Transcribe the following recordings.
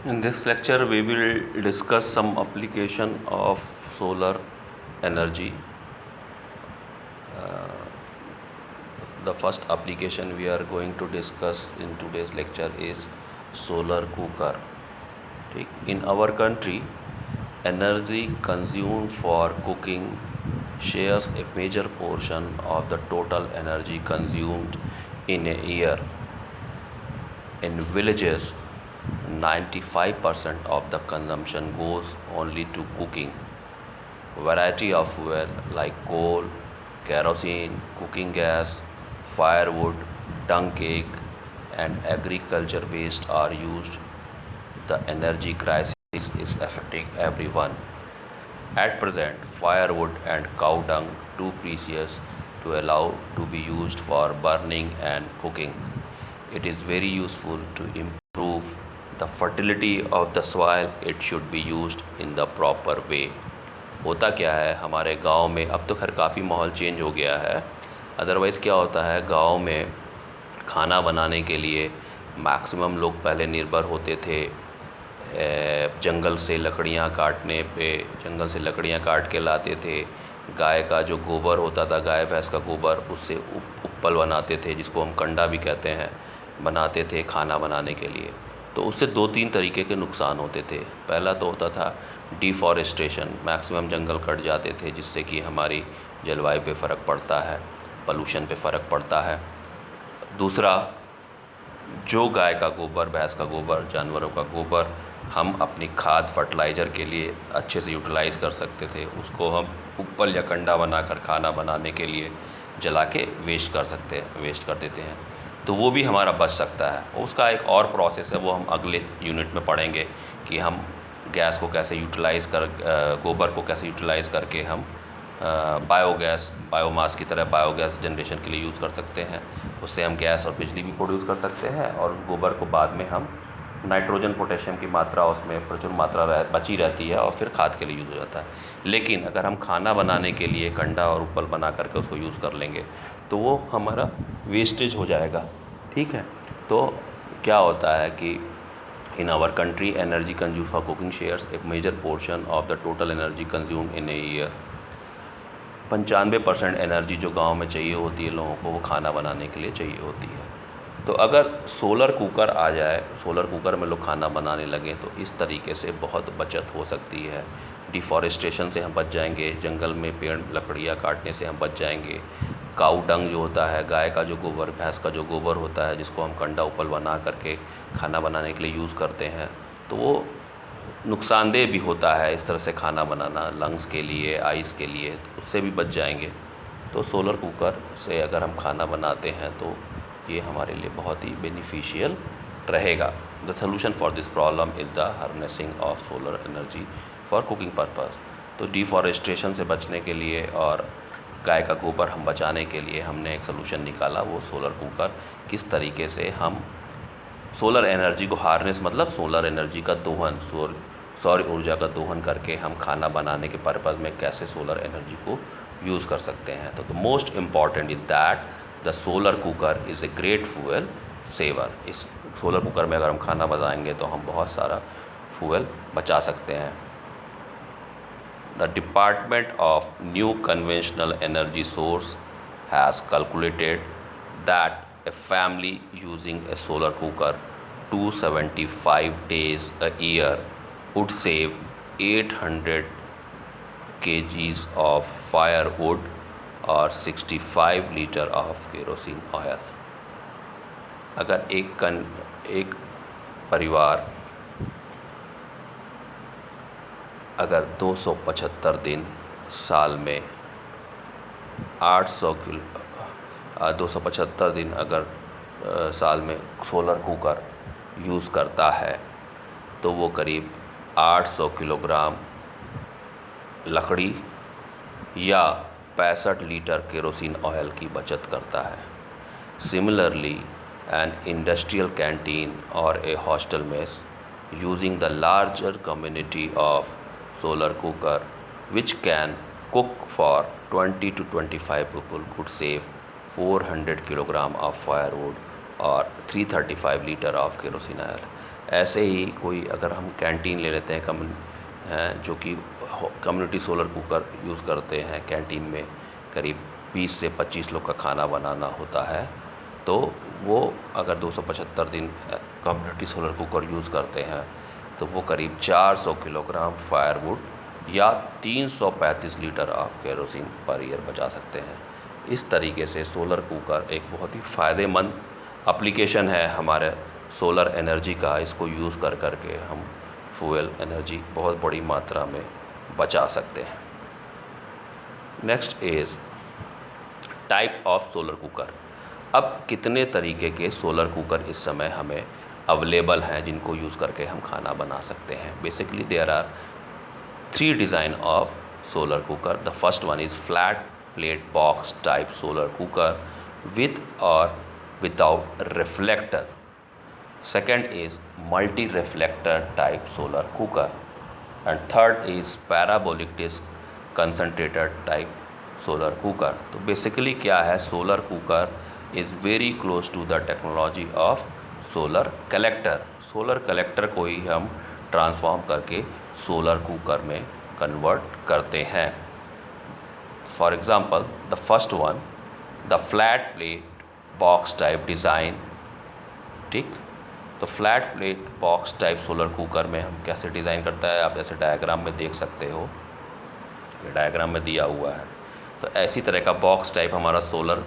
In this lecture, we will discuss some application of solar energy. The first application we are going to discuss in today's lecture is solar cooker. In our country, energy consumed for cooking shares a major portion of the total energy consumed in a year. In villages, 95% of the consumption goes only to cooking. Variety of fuel like coal, kerosene, cooking gas, firewood, dung cake, and agriculture waste are used. The energy crisis is affecting everyone. At present, firewood and cow dung too precious to allow to be used for burning and cooking. It is very useful to improve the fertility of the soil. It should be used in the proper way. होता क्या है हमारे गांव में, अब तो खैर काफ़ी माहौल चेंज हो गया है। अदरवाइज़ क्या होता है, गांव में खाना बनाने के लिए मैक्सिमम लोग पहले निर्भर होते थे जंगल से लकड़ियाँ काटने पे। जंगल से लकड़ियाँ काट के लाते थे। गाय का जो गोबर होता था, गाय भैंस का गोबर, उससे उपल बनाते थे, जिसको हम कंडा भी कहते हैं, बनाते थे खाना बनाने के लिए। तो उससे 2-3 तरीके के नुकसान होते थे। पहला तो होता था डिफॉरेस्टेशन, मैक्सिमम जंगल कट जाते थे, जिससे कि हमारी जलवायु पे फ़र्क पड़ता है, पॉल्यूशन पे फ़र्क पड़ता है। दूसरा, जो गाय का गोबर, भैंस का गोबर, जानवरों का गोबर हम अपनी खाद फर्टिलाइज़र के लिए अच्छे से यूटिलाइज़ कर सकते थे। उसको हम उपल या कंडा बनाकर खाना बनाने के लिए जला के वेस्ट कर देते हैं। तो वो भी हमारा बच सकता है। उसका एक और प्रोसेस है, वो हम अगले यूनिट में पढ़ेंगे कि हम गैस को कैसे यूटिलाइज़ गोबर को कैसे यूटिलाइज़ करके हम बायोगैस, बायोमास की तरह बायोगैस जनरेशन के लिए यूज़ कर सकते हैं। उससे हम गैस और बिजली भी प्रोड्यूस कर सकते हैं, और उस गोबर को बाद में हम नाइट्रोजन पोटेशियम की मात्रा उसमें प्रचुर मात्रा बची रहती है और फिर खाद के लिए यूज़ हो जाता है। लेकिन अगर हम खाना बनाने के लिए कंडा और उपल बना करके उसको यूज़ कर लेंगे तो वो हमारा वेस्टेज हो जाएगा। ठीक है। तो क्या होता है कि in our country energy consume for cooking shares a major portion of the total energy consume in a year. 95% energy जो गांव में चाहिए होती है लोगों को, वो खाना बनाने के लिए चाहिए होती है। तो अगर सोलर कुकर आ जाए, सोलर कुकर में लोग खाना बनाने लगें, तो इस तरीके से बहुत बचत हो सकती है। डिफॉरेस्टेशन से हम बच जाएंगे, जंगल में पेड़ लकड़ियाँ काटने से हम बच जाएंगे। काऊ डंग जो होता है, गाय का जो गोबर, भैंस का जो गोबर होता है, जिसको हम कंडा उपल बना करके खाना बनाने के लिए यूज़ करते हैं, तो वो नुकसानदेह भी होता है इस तरह से खाना बनाना, लंग्स के लिए, आइज़ के लिए, तो उससे भी बच जाएंगे। तो सोलर कुकर से अगर हम खाना बनाते हैं तो ये हमारे लिए बहुत ही बेनिफिशियल रहेगा। The solution for this problem is the harnessing of solar energy for cooking purpose. तो डिफॉरेस्टेशन से बचने के लिए और गाय का गोबर हम बचाने के लिए हमने एक सोल्यूशन निकाला, वो सोलर कुकर। किस तरीके से हम सोलर एनर्जी को हार्नेस, मतलब सोलर एनर्जी का दोहन, सौर ऊर्जा का दोहन करके हम खाना बनाने के पर्पज़ में कैसे सोलर एनर्जी को यूज़ कर सकते हैं। तो the most important is that the solar cooker is a great fuel saver. इस सोलर कुकर में अगर हम खाना बनाएंगे तो हम बहुत सारा फ्यूल बचा सकते हैं। The department of new conventional energy source has calculated that a family using a solar cooker 275 days a year would save 800 kgs of firewood or 65 liter of kerosene oil। अगर एक परिवार अगर 275 दिन साल में 275 दिन अगर साल में सोलर कुकर यूज़ करता है तो वो करीब 800 किलोग्राम लकड़ी या 65 लीटर केरोसिन ऑयल की बचत करता है। सिमिलरली, एन इंडस्ट्रियल कैंटीन और a hostel mess using the larger community of solar cooker which can cook for 20 to 25 people could save 400 kilogram of firewood और 335 लीटर ऑफ केरोसिन ऑयल। ऐसे ही कोई अगर हम कैंटीन ले लेते हैं जो कि कम्युनिटी सोलर कुकर यूज़ करते हैं, कैंटीन में करीब 20 से 25 लोग का खाना बनाना होता है, तो वो अगर 275 दिन कम्युनिटी सोलर कुकर यूज़ करते हैं तो वो करीब 400 किलोग्राम फायरवुड या 335 litre of kerosene per year बचा सकते हैं। इस तरीके से सोलर कुकर एक बहुत ही फ़ायदेमंद एप्लीकेशन है हमारे सोलर एनर्जी का। इसको यूज़ कर के हम फ्यूल एनर्जी बहुत बड़ी मात्रा में बचा सकते हैं। Next is type of solar cooker. अब कितने तरीके के सोलर कुकर इस समय हमें अवेलेबल हैं जिनको यूज़ करके हम खाना बना सकते हैं। Basically there are 3 design of solar cooker. The first one is flat plate box type solar cooker with or without reflector. Second is multi-reflector type solar cooker, and third is parabolic disc concentrator type solar cooker. तो basically क्या है, solar cooker is very close to the technology of solar collector. solar collector को ही हम transform करके solar cooker में convert करते हैं। For example the first one, the flat plate box type design. ठीक, तो flat plate box type solar cooker में हम कैसे डिज़ाइन करता है, आप जैसे डायग्राम में देख सकते हो, ये डायग्राम में दिया हुआ है। तो ऐसी तरह का बॉक्स टाइप हमारा सोलर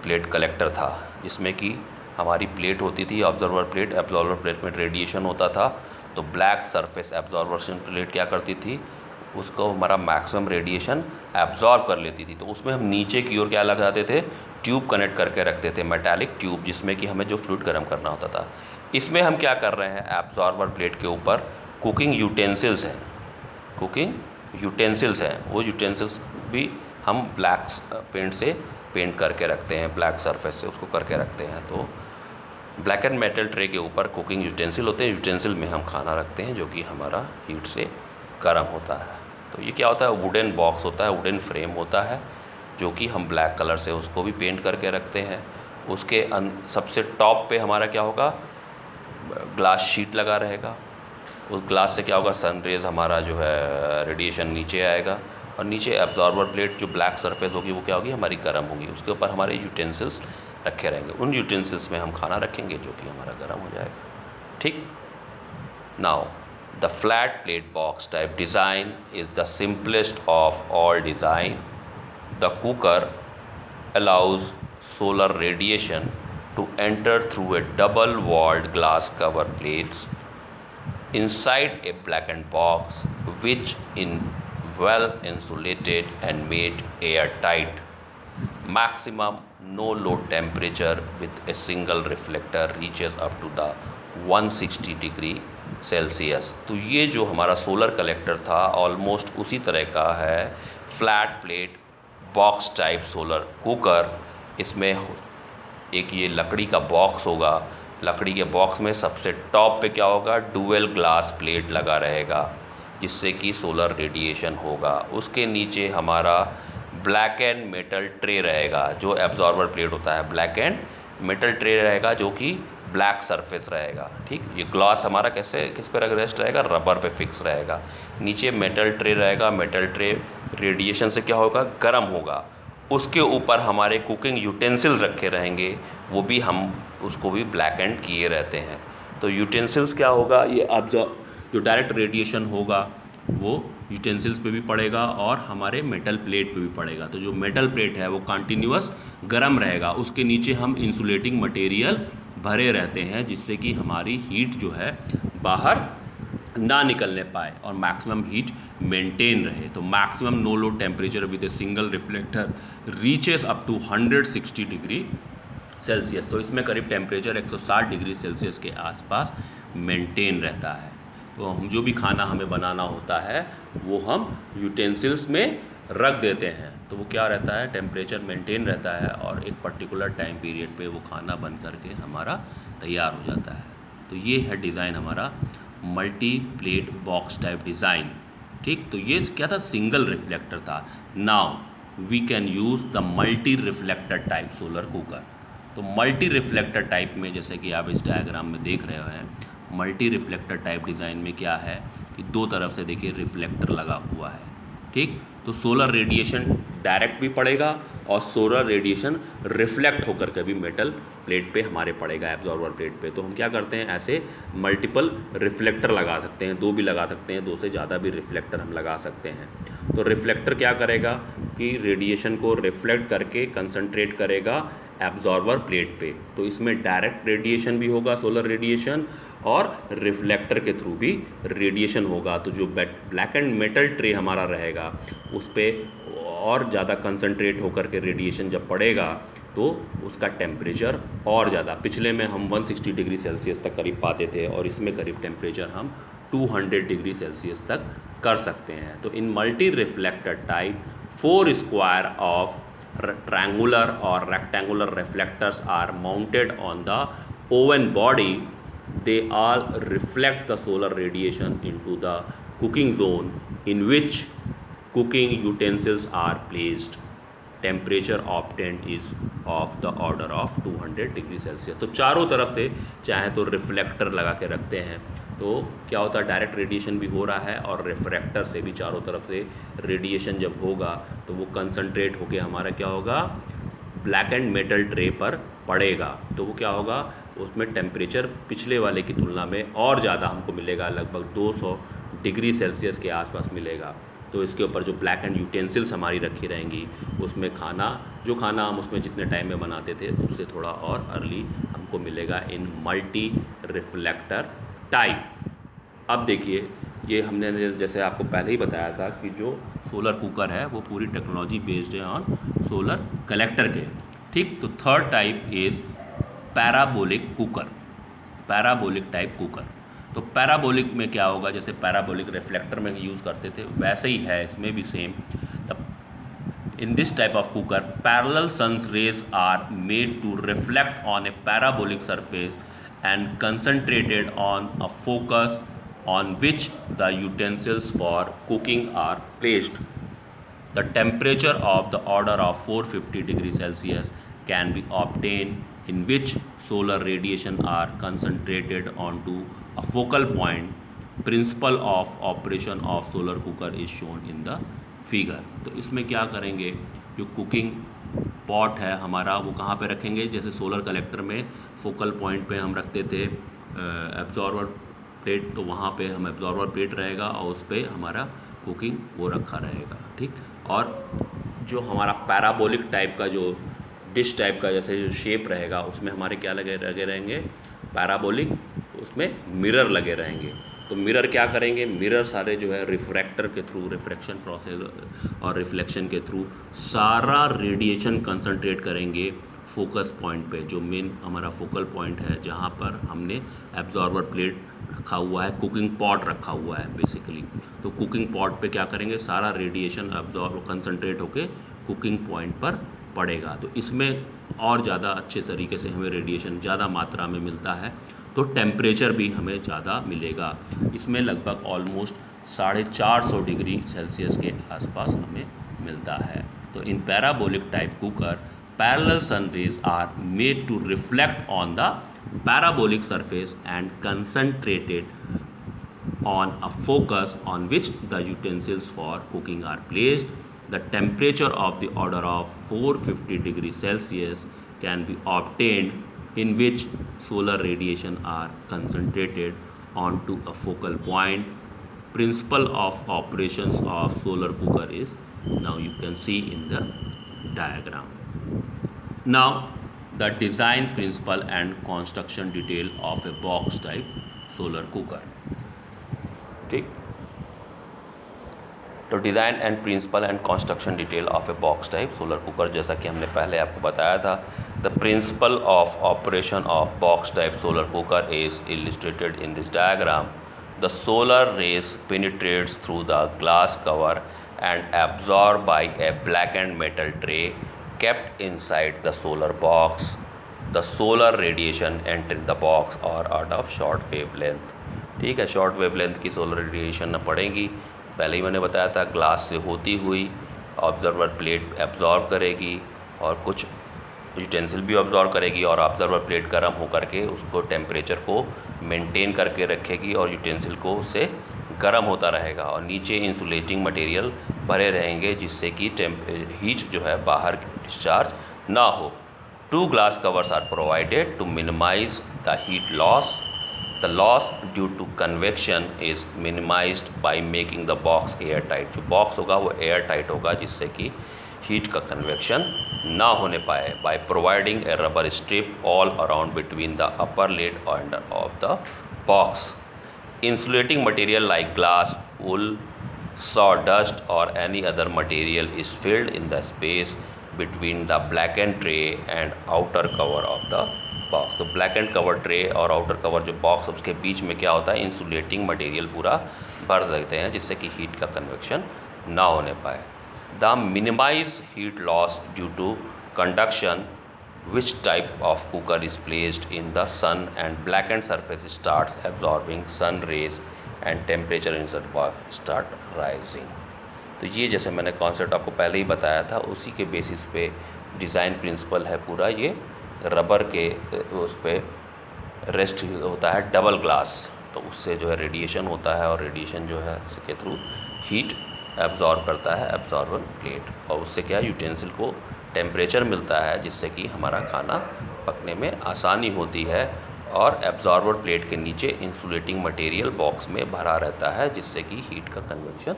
प्लेट कलेक्टर था, जिसमें कि हमारी प्लेट होती थी ऑब्जर्वर प्लेट। एब्जॉर्वर प्लेट में रेडिएशन होता था, तो ब्लैक सरफेस एब्जॉर्वेशन प्लेट क्या करती थी, उसको हमारा मैक्सिमम रेडिएशन एब्जॉर्व कर लेती थी। तो उसमें हम नीचे की ओर क्या लगाते थे, ट्यूब कनेक्ट करके रखते थे, मेटालिक ट्यूब, जिसमें कि हमें जो फ्लूइड गर्म करना होता था। इसमें हम क्या कर रहे हैं, एब्जॉर्वर प्लेट के ऊपर कुकिंग यूटेंसिल्स हैं, वो यूटेंसिल्स भी हम ब्लैक पेंट से पेंट करके रखते हैं, ब्लैक सरफेस से उसको करके रखते हैं। तो ब्लैक एंड मेटल ट्रे के ऊपर कुकिंग यूटेंसिल होते हैं, यूटेंसिल में हम खाना रखते हैं जो कि हमारा हीट से गर्म होता है। तो ये क्या होता है, वुडन बॉक्स होता है, वुडन फ्रेम होता है, जो कि हम ब्लैक कलर से उसको भी पेंट करके रखते हैं। उसके सबसे टॉप पे हमारा क्या होगा, ग्लास शीट लगा रहेगा। उस ग्लास से क्या होगा, सन रेज हमारा जो है रेडिएशन नीचे आएगा, और नीचे एब्जॉर्बर प्लेट जो ब्लैक सरफेस होगी वो क्या होगी, हमारी गर्म होगी। उसके ऊपर हमारे यूटेंसिल्स रखे रहेंगे, उन यूटेंसिल्स में हम खाना रखेंगे जो कि हमारा गर्म हो जाएगा। ठीक, now the flat plate box type design is the simplest of all design. The cooker allows solar radiation to enter through a double walled glass cover plates inside a blackened box, which is well insulated and made airtight. Maximum no load temperature with a single reflector reaches up to the 160 degree Celsius. तो ये जो हमारा solar collector था almost उसी तरह का है, flat plate box type solar cooker. इसमें एक ये लकड़ी का बॉक्स होगा, लकड़ी के बॉक्स में सबसे टॉप पे क्या होगा, डुअल ग्लास प्लेट लगा रहेगा, जिससे कि सोलर रेडिएशन होगा। उसके नीचे हमारा ब्लैक एंड मेटल ट्रे रहेगा, जो एब्जॉर्बर प्लेट होता है, ब्लैक एंड मेटल ट्रे रहेगा जो कि ब्लैक सरफेस रहेगा। ठीक, ये ग्लास हमारा किस पे रेस्ट रहेगा, रबर पे फिक्स रहेगा। नीचे मेटल ट्रे रहेगा, मेटल ट्रे रेडिएशन से क्या होगा, गर्म होगा। उसके ऊपर हमारे कुकिंग यूटेंसिल्स रखे रहेंगे, वो भी हम उसको भी ब्लैक एंड किए रहते हैं। तो यूटेंसिल्स क्या होगा, ये जो डायरेक्ट रेडिएशन होगा वो यूटेंसिल्स पे भी पड़ेगा और हमारे मेटल प्लेट पे भी पड़ेगा। तो जो मेटल प्लेट है वो कंटिन्यूअस गर्म रहेगा, उसके नीचे हम इंसुलेटिंग मटेरियल भरे रहते हैं, जिससे कि हमारी हीट जो है बाहर ना निकलने पाए और मैक्सिमम हीट मेंटेन रहे। तो maximum no load temperature with a single reflector reaches up to 160 degree Celsius. तो इसमें करीब टेम्परेचर 160 डिग्री सेल्सियस के आसपास मेंटेन रहता है। तो हम जो भी खाना हमें बनाना होता है वो हम यूटेंसिल्स में रख देते हैं, तो वो क्या रहता है, टेम्परेचर मेंटेन रहता है और एक पर्टिकुलर टाइम पीरियड पे वो खाना बन करके हमारा तैयार हो जाता है। तो ये है डिज़ाइन हमारा multi plate box type design. ठीक, तो ये क्या था, सिंगल रिफ्लेक्टर था। Now we can use the multi reflector type solar cooker. तो मल्टी रिफ्लेक्टर टाइप में, जैसे कि आप इस डायग्राम में देख रहे हैं, मल्टी रिफ्लेक्टर टाइप डिज़ाइन में क्या है कि दो तरफ से देखिए रिफ्लेक्टर लगा हुआ है, ठीक। तो सोलर रेडिएशन डायरेक्ट भी पड़ेगा और सोलर रेडिएशन रिफ्लेक्ट होकर के भी मेटल प्लेट पे हमारे पड़ेगा, एब्जॉर्बर प्लेट पे। तो हम क्या करते हैं, ऐसे मल्टीपल रिफ्लेक्टर लगा सकते हैं, दो भी लगा सकते हैं, दो से ज़्यादा भी रिफ्लेक्टर हम लगा सकते हैं। तो रिफ्लेक्टर क्या करेगा कि रेडिएशन को रिफ्लेक्ट करके कंसंट्रेट करेगा एब्जॉर्बर प्लेट पे। तो इसमें डायरेक्ट रेडिएशन भी होगा, सोलर रेडिएशन, और रिफ्लेक्टर के थ्रू भी रेडिएशन होगा। तो जो ब्लैक एंड मेटल ट्रे हमारा रहेगा उस पर और ज़्यादा कंसंट्रेट होकर के रेडिएशन जब पड़ेगा तो उसका टेम्परेचर और ज़्यादा, पिछले में हम 160 डिग्री सेल्सियस तक करीब पाते थे और इसमें करीब टेम्परेचर हम 200 डिग्री सेल्सियस तक कर सकते हैं। तो इन multi reflector type 4 square of triangular or rectangular reflectors are mounted on the oven body. They all reflect the solar radiation into the cooking zone in which cooking utensils are placed. Temperature obtained is of the order of 200 degree Celsius. तो चारों तरफ से चाहे तो reflector लगा के रखते हैं तो क्या होता है, डायरेक्ट रेडिएशन भी हो रहा है और रिफ्रैक्टर से भी चारों तरफ से रेडिएशन जब होगा तो वो कंसंट्रेट होके हमारा क्या होगा, ब्लैक एंड मेटल ट्रे पर पड़ेगा। तो वो क्या होगा, उसमें टेम्परेचर पिछले वाले की तुलना में और ज़्यादा हमको मिलेगा, लगभग 200 डिग्री सेल्सियस के आसपास मिलेगा। तो इसके ऊपर जो ब्लैक एंड यूटेंसिल्स हमारी रखी रहेंगी उसमें खाना हम उसमें जितने टाइम में बनाते थे उससे थोड़ा और अर्ली हमको मिलेगा इन मल्टी रिफ्लेक्टर टाइप। अब देखिए, ये हमने जैसे आपको पहले ही बताया था कि जो सोलर कुकर है वो पूरी टेक्नोलॉजी बेस्ड है ऑन सोलर कलेक्टर के, ठीक। तो third type is parabolic cooker, parabolic type cooker. तो पैराबोलिक में क्या होगा, जैसे पैराबोलिक रिफ्लेक्टर में यूज़ करते थे वैसे ही है इसमें भी same. In this type of cooker, parallel sun's rays are made to reflect on a parabolic surface and concentrated on a focus on which the utensils for cooking are placed. The temperature of the order of 450 degrees Celsius can be obtained in which solar radiation are concentrated onto a focal point. Principle of operation of solar cooker is shown in the figure. तो इसमें क्या करेंगे, जो cooking pot है हमारा वो कहाँ पे रखेंगे, जैसे सोलर कलेक्टर में फोकल पॉइंट पे हम रखते थे एब्जॉर्बर प्लेट, तो वहाँ पे हम एब्जॉर्बर प्लेट रहेगा और उस पर हमारा कुकिंग वो रखा रहेगा, ठीक। और जो हमारा पैराबोलिक टाइप का जो डिश टाइप का जैसे जो शेप रहेगा उसमें हमारे क्या लगे रहेंगे, पैराबोलिक, उसमें मिरर लगे रहेंगे। तो मिरर क्या करेंगे, मिरर सारे जो है रिफ्रैक्टर के थ्रू, रिफ्रैक्शन प्रोसेस और रिफ्लेक्शन के थ्रू सारा रेडिएशन कंसंट्रेट करेंगे फोकस पॉइंट पे, जो मेन हमारा फोकल पॉइंट है जहाँ पर हमने एब्जॉर्बर प्लेट रखा हुआ है, कुकिंग पॉट रखा हुआ है बेसिकली। तो कुकिंग पॉट पे क्या करेंगे, सारा रेडिएशन एब्जॉर्ब कंसंट्रेट होके कुकिंग पॉइंट पर पड़ेगा। तो इसमें और ज़्यादा अच्छे तरीके से हमें रेडिएशन ज़्यादा मात्रा में मिलता है, तो टेम्परेचर भी हमें ज़्यादा मिलेगा। इसमें लगभग ऑलमोस्ट 450 डिग्री सेल्सियस के आसपास हमें मिलता है। तो इन parabolic type cooker, parallel sun rays are made to reflect on the parabolic surface and concentrated on a focus on which the utensils for cooking are placed. The temperature of the order of 450 degrees Celsius can be obtained in which solar radiation are concentrated onto a focal point. Principle of operations of solar cooker is now you can see in the diagram. Now the design principle and construction detail of a box type solar cooker. ठीक। तो design and principle and construction detail of a box type solar cooker, जैसा कि हमने पहले आपको बताया था। The principle of operation of box type solar cooker is illustrated in this diagram. The solar rays penetrates through the glass cover and absorb by a black and metal tray kept inside the solar box. The solar radiation entering the box or out of short wavelength। ठीक है, short wavelength की solar radiation न पड़ेगी, पहले ही मैंने बताया था, glass से होती हुई ऑब्जर्वर प्लेट एब्जॉर्ब करेगी और कुछ यूटेंसिल भी ऑब्जॉर्व करेगी और ऑब्जर्वर प्लेट गर्म होकर के उसको टेम्परेचर को मेंटेन करके रखेगी और यूटेंसिल को उससे गर्म होता रहेगा और नीचे इंसुलेटिंग मटेरियल भरे रहेंगे जिससे कि हीट जो है बाहर डिस्चार्ज ना हो। 2 glass covers are provided to minimize the heat loss. The loss due to convection is minimized by making the box airtight. जो बॉक्स होगा वो एयर टाइट होगा जिससे कि हीट का कन्वेक्शन ना होने पाए। By providing a rubber strip all around between the upper lid and of the box. Insulating material like glass, wool, sawdust or any other material is filled in the space between the blackened tray and outer cover of the box. तो black and cover tray और outer cover जो box उसके बीच में क्या होता है, insulating material पूरा भर देते हैं जिससे कि हीट का कन्वेक्शन ना होने पाए। The minimize heat loss due to conduction which type of cooker is placed in the sun and blackened surface starts absorbing sun rays and temperature in the box start rising। तो ये जैसे मैंने concept आपको पहले ही बताया था उसी के बेसिस पे डिज़ाइन प्रिंसिपल है पूरा। ये रबर के उस पर रेस्ट होता है डबल ग्लास, तो उससे जो है रेडिएशन होता है और रेडिएशन जो है उसके थ्रू हीट एब्जॉर्ब करता है एब्जॉर्बर प्लेट और उससे क्या यूटेंसिल को टेम्परेचर मिलता है जिससे कि हमारा खाना पकने में आसानी होती है और एब्जॉर्बर प्लेट के नीचे इंसुलेटिंग मटेरियल बॉक्स में भरा रहता है जिससे कि हीट का कन्वेक्शन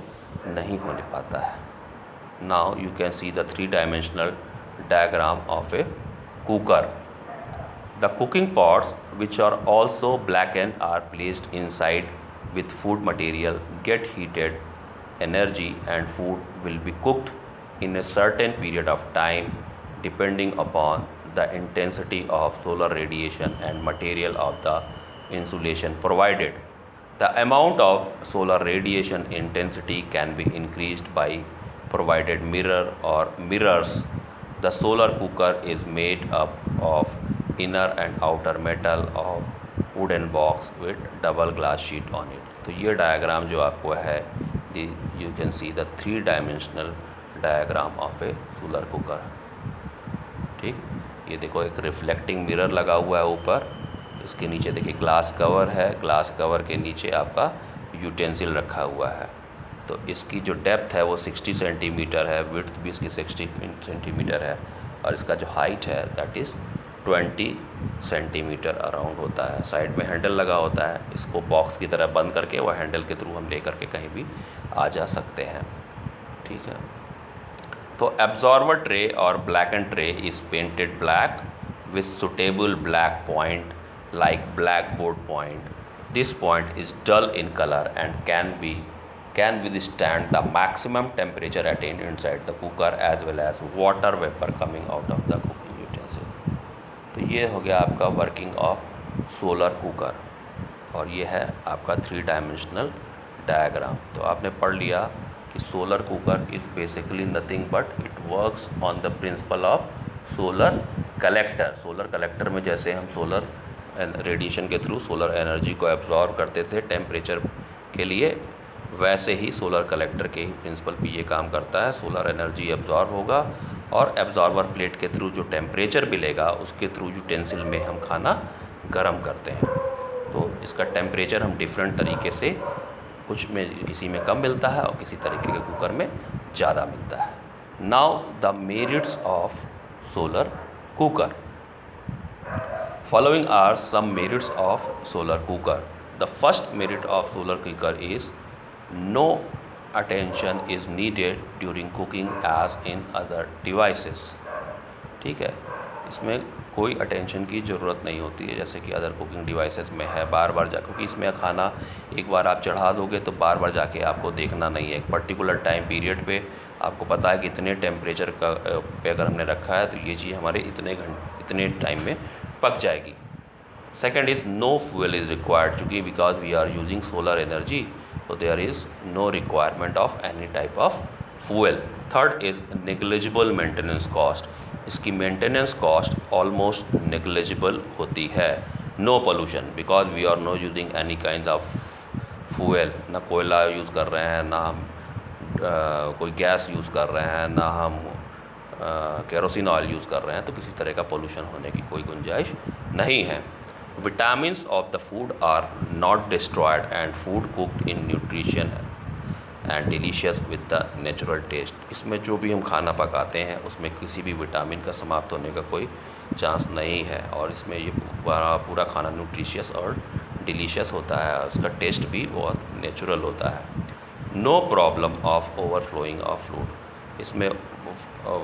नहीं होने पाता है। Now you can see the 3-dimensional diagram of a cooker। The cooking pots which are also blackened are placed inside with food material, get heated energy and food will be cooked in a certain period of time depending upon the intensity of solar radiation and material of the insulation provided। The amount of solar radiation intensity can be increased by provided mirror or mirrors। The solar cooker is made up of inner and outer metal of wooden box with double glass sheet on it। तो ये diagram जो आपको है you can see the 3-dimensional diagram of A solar cooker. ठीक, ये देखो एक reflecting mirror लगा हुआ है ऊपर, इसके नीचे देखिए ग्लास कवर है, ग्लास कवर के नीचे आपका यूटेंसिल रखा हुआ है। तो इसकी जो डेप्थ है वो 60 सेंटीमीटर है, विड्थ भी इसकी 60 सेंटीमीटर है और इसका जो हाइट है दैट इज़ 20 सेंटीमीटर अराउंड होता है। साइड में हैंडल लगा होता है, इसको बॉक्स की तरह बंद करके वह हैंडल के थ्रू हम ले करके कहीं भी आ जा सकते हैं। ठीक है, तो एब्जॉर्बर ट्रे और black and tray is painted black with suitable black point like blackboard point। This point is dull in color and can withstand the maximum temperature attained inside the cooker as well as water vapor coming out of the cooking utensil। तो ये हो गया आपका working of solar cooker और ये है आपका 3-dimensional diagram. तो आपने पढ़ लिया कि solar cooker is basically nothing but it works on the principle of solar collector. Solar collector में जैसे हम सोलर रेडिएशन के थ्रू सोलर एनर्जी को एब्जॉर्ब करते थे टेम्परेचर के लिए, वैसे ही सोलर कलेक्टर के ही प्रिंसिपल पे ये काम करता है। सोलर एनर्जी एब्जॉर्ब होगा और एब्जॉर्बर प्लेट के थ्रू जो टेम्परेचर मिलेगा उसके थ्रू यूटेंसिल में हम खाना गर्म करते हैं। तो इसका टेम्परेचर हम डिफरेंट तरीके से, कुछ में किसी में कम मिलता है और किसी तरीके के कुकर में ज़्यादा मिलता है। Now the merits of solar cooker। Following are some merits of solar cooker। The first merit of solar cooker is no attention is needed during cooking as in other devices। ठीक है, इसमें कोई attention की ज़रूरत नहीं होती है जैसे कि अदर कुकिंग डिवाइसेस में है। बार बार जा, क्योंकि इसमें खाना एक बार आप चढ़ा दोगे तो बार बार जाके आपको देखना नहीं है। एक पर्टिकुलर टाइम पीरियड पे आपको पता है कि इतने टेम्परेचर का पे अगर हमने रखा है तो ये चीज़ हमारे इतने टाइम में पक जाएगी। Second is no fuel is required, चूँकि because we are using solar energy तो there is no requirement of any type of fuel. Third is negligible maintenance cost. इसकी मेंटेनेंस कॉस्ट ऑलमोस्ट नेग्लिजिबल होती है। No pollution because we are no using any kind of fuel, ना कोयला use कर रहे हैं, ना हम कोई गैस यूज़ कर रहे हैं, ना हम केरोसिन ऑयल यूज़ कर रहे हैं तो किसी तरह का पोल्यूशन होने की कोई गुंजाइश नहीं है। Vitamins of the food are not destroyed and food cooked in nutrition and delicious with the natural taste. इसमें जो भी हम खाना पकाते हैं उसमें किसी भी विटामिन का समाप्त होने का कोई चांस नहीं है और इसमें ये पूरा खाना न्यूट्रिशियस और डिलीशियस होता है, उसका टेस्ट भी बहुत नेचुरल होता है। No problem of overflowing of food, इसमें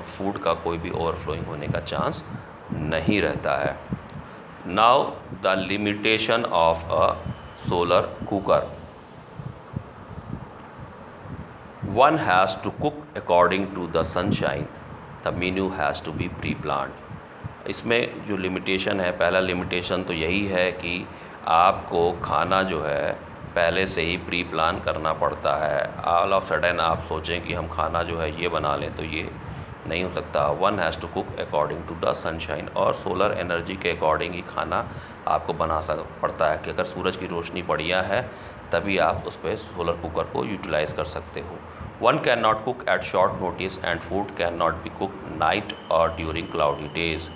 फूड का कोई भी ओवरफ्लोइंग होने का चांस नहीं रहता है। Now the limitation of a solar cooker. One has to cook according to the sunshine. The menu has to be pre-planned. इसमें जो लिमिटेशन है, पहला लिमिटेशन तो यही है कि आपको खाना जो है पहले से ही प्री प्लान करना पड़ता है। ऑल ऑफ सडन आप सोचें कि हम खाना जो है ये बना लें तो ये नहीं हो सकता। One has to cook according to the sunshine, और सोलर एनर्जी के अकॉर्डिंग ही खाना आपको बना पड़ता है कि अगर सूरज की रोशनी बढ़िया है तभी आप उस पर सोलर कुकर को यूटिलाइज़ कर सकते हो। One can not cook at short notice and food can not be cook night और during cloudy days.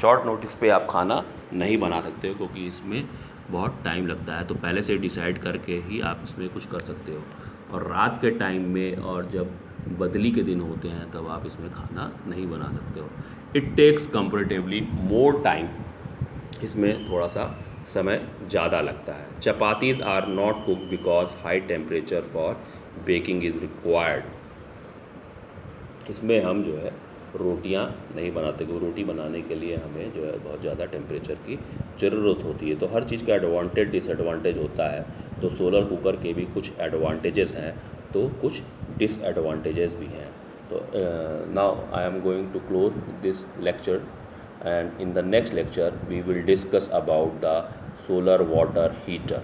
Short notice पे आप खाना नहीं बना सकते हो क्योंकि इसमें बहुत टाइम लगता है, तो पहले से डिसाइड करके ही आप इसमें कुछ कर सकते हो। और रात के टाइम में और जब बदली के दिन होते हैं तब आप इसमें खाना नहीं बना सकते हो। It takes comparatively more time, इसमें थोड़ा सा समय ज़्यादा लगता है। Chapatis are not cook because high temperature for baking is required. इसमें हम जो है रोटियां नहीं बनाते क्योंकि रोटी बनाने के लिए हमें जो है बहुत ज़्यादा टेम्परेचर की ज़रूरत होती है। तो हर चीज़ का एडवांटेज डिसएडवांटेज होता है, तो सोलर कुकर के भी कुछ एडवांटेजेस हैं तो कुछ डिसएडवांटेजेस भी हैं। तो now I am going to close this lecture and in the next lecture we will discuss about the solar water heater.